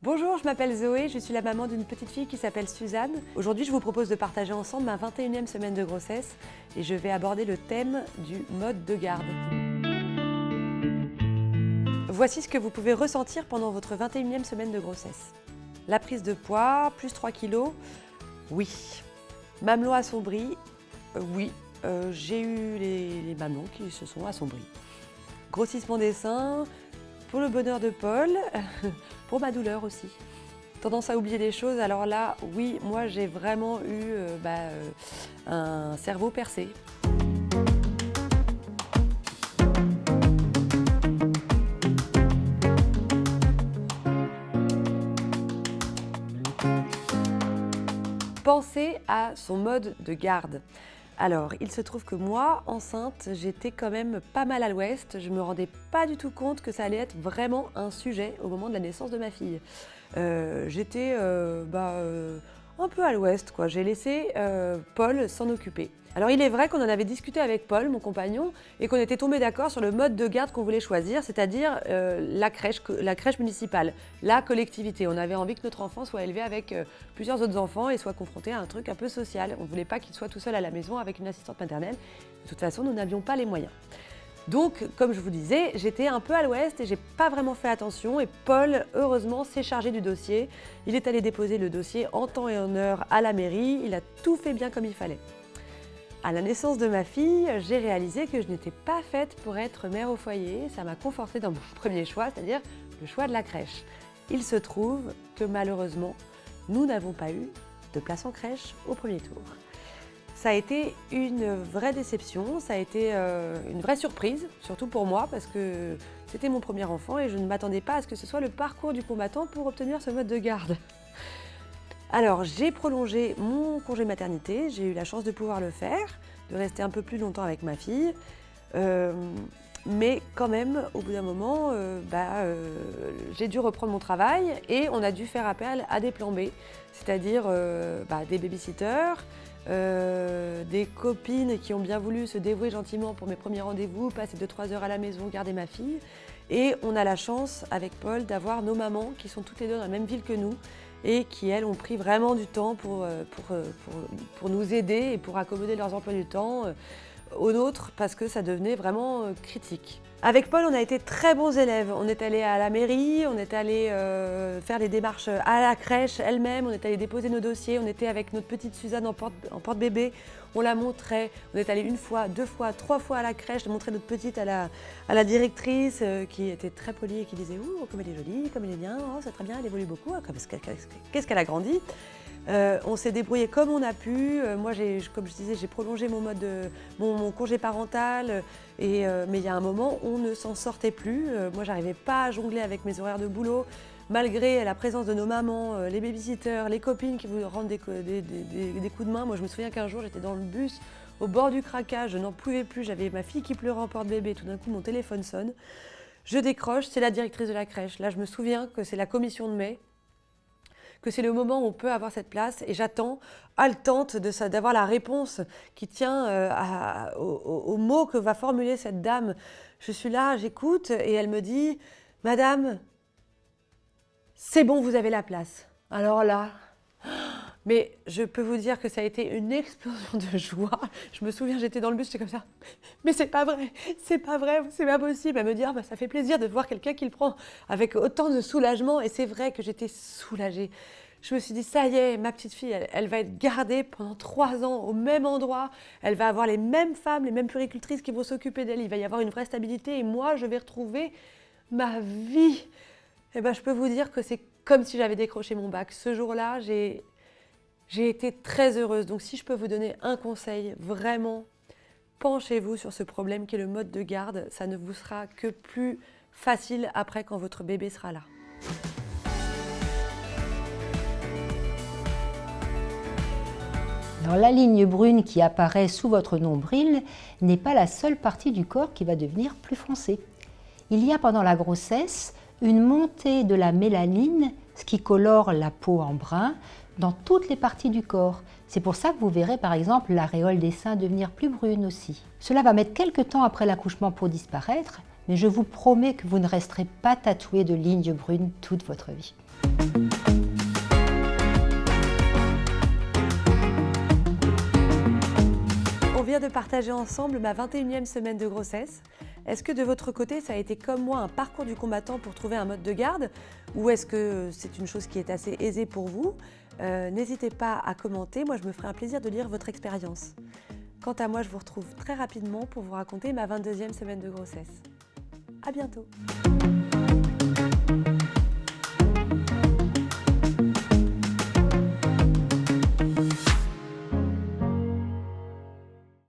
Bonjour, je m'appelle Zoé, je suis la maman d'une petite fille qui s'appelle Suzanne. Aujourd'hui, je vous propose de partager ensemble ma 21e semaine de grossesse et je vais aborder le thème du mode de garde. Voici ce que vous pouvez ressentir pendant votre 21e semaine de grossesse. La prise de poids, plus 3 kilos, oui. Mamelons assombris, oui. J'ai eu les mamelons qui se sont assombris. Grossissement des seins, pour le bonheur de Paul, pour ma douleur aussi. Tendance à oublier des choses, alors là, oui, moi j'ai vraiment eu un cerveau percé. Pensez à son mode de garde. Alors, il se trouve que moi, enceinte, j'étais quand même pas mal à l'ouest. Je me rendais pas du tout compte que ça allait être vraiment un sujet au moment de la naissance de ma fille. J'étais un peu à l'ouest, quoi. J'ai laissé Paul s'en occuper. Alors, il est vrai qu'on en avait discuté avec Paul, mon compagnon, et qu'on était tombé d'accord sur le mode de garde qu'on voulait choisir, c'est-à-dire la crèche municipale, la collectivité. On avait envie que notre enfant soit élevé avec plusieurs autres enfants et soit confronté à un truc un peu social. On ne voulait pas qu'il soit tout seul à la maison avec une assistante maternelle. De toute façon, nous n'avions pas les moyens. Donc, comme je vous disais, j'étais un peu à l'ouest et j'ai pas vraiment fait attention. Et Paul, heureusement, s'est chargé du dossier. Il est allé déposer le dossier en temps et en heure à la mairie. Il a tout fait bien comme il fallait. À la naissance de ma fille, j'ai réalisé que je n'étais pas faite pour être mère au foyer. Ça m'a confortée dans mon premier choix, c'est-à-dire le choix de la crèche. Il se trouve que malheureusement, nous n'avons pas eu de place en crèche au premier tour. Ça a été une vraie déception, ça a été une vraie surprise, surtout pour moi, parce que c'était mon premier enfant et je ne m'attendais pas à ce que ce soit le parcours du combattant pour obtenir ce mode de garde. Alors, j'ai prolongé mon congé maternité, j'ai eu la chance de pouvoir le faire, de rester un peu plus longtemps avec ma fille. Mais quand même, au bout d'un moment, j'ai dû reprendre mon travail et on a dû faire appel à des plans B, c'est-à-dire des babysitters, des copines qui ont bien voulu se dévouer gentiment pour mes premiers rendez-vous, passer 2-3 heures à la maison, garder ma fille. Et on a la chance, avec Paul, d'avoir nos mamans qui sont toutes les deux dans la même ville que nous et qui, elles, ont pris vraiment du temps pour nous aider et pour accommoder leurs emplois du temps aux nôtres parce que ça devenait vraiment critique. Avec Paul, on a été très bons élèves. On est allé à la mairie, on est allé faire les démarches à la crèche elle-même, on est allé déposer nos dossiers, on était avec notre petite Suzanne en porte-bébé, on la montrait, on est allé 1 fois, 2 fois, 3 fois à la crèche, montrer notre petite à la directrice qui était très polie et qui disait « Ouh, comme elle est jolie, comme elle est bien, oh, c'est très bien, elle évolue beaucoup, qu'est-ce qu'elle a grandi ?» On s'est débrouillé comme on a pu. Moi, comme je disais, j'ai prolongé mon congé parental. Mais il y a un moment, on ne s'en sortait plus. Moi, j'arrivais pas à jongler avec mes horaires de boulot. Malgré la présence de nos mamans, les babysitters, les copines qui vous rendent des coups de main. Moi, je me souviens qu'un jour, j'étais dans le bus, au bord du craquage, je n'en pouvais plus. J'avais ma fille qui pleurait en porte-bébé. Tout d'un coup, mon téléphone sonne. Je décroche, c'est la directrice de la crèche. Là, je me souviens que c'est la commission de mai, que c'est le moment où on peut avoir cette place et j'attends, haletante, d'avoir la réponse qui tient aux mots que va formuler cette dame. Je suis là, j'écoute et elle me dit « Madame, c'est bon, vous avez la place ». Alors là, mais je peux vous dire que ça a été une explosion de joie. Je me souviens, j'étais dans le bus, j'étais comme ça. Mais c'est pas vrai, c'est pas possible. À me dire, ça fait plaisir de voir quelqu'un qui le prend avec autant de soulagement. Et c'est vrai que j'étais soulagée. Je me suis dit, ça y est, ma petite fille, elle va être gardée pendant 3 ans au même endroit. Elle va avoir les mêmes femmes, les mêmes puéricultrices qui vont s'occuper d'elle. Il va y avoir une vraie stabilité et moi, je vais retrouver ma vie. Et je peux vous dire que c'est comme si j'avais décroché mon bac. Ce jour-là, j'ai été très heureuse. Donc si je peux vous donner un conseil, vraiment, penchez-vous sur ce problème qui est le mode de garde. Ça ne vous sera que plus facile après quand votre bébé sera là. Alors, la ligne brune qui apparaît sous votre nombril n'est pas la seule partie du corps qui va devenir plus foncée. Il y a pendant la grossesse une montée de la mélanine, ce qui colore la peau en brun, dans toutes les parties du corps. C'est pour ça que vous verrez par exemple l'aréole des seins devenir plus brune aussi. Cela va mettre quelques temps après l'accouchement pour disparaître, mais je vous promets que vous ne resterez pas tatoué de lignes brunes toute votre vie. On vient de partager ensemble ma 21e semaine de grossesse. Est-ce que de votre côté, ça a été comme moi un parcours du combattant pour trouver un mode de garde ou est-ce que c'est une chose qui est assez aisée pour vous? N'hésitez pas à commenter, moi je me ferai un plaisir de lire votre expérience. Quant à moi, je vous retrouve très rapidement pour vous raconter ma 22e semaine de grossesse. À bientôt!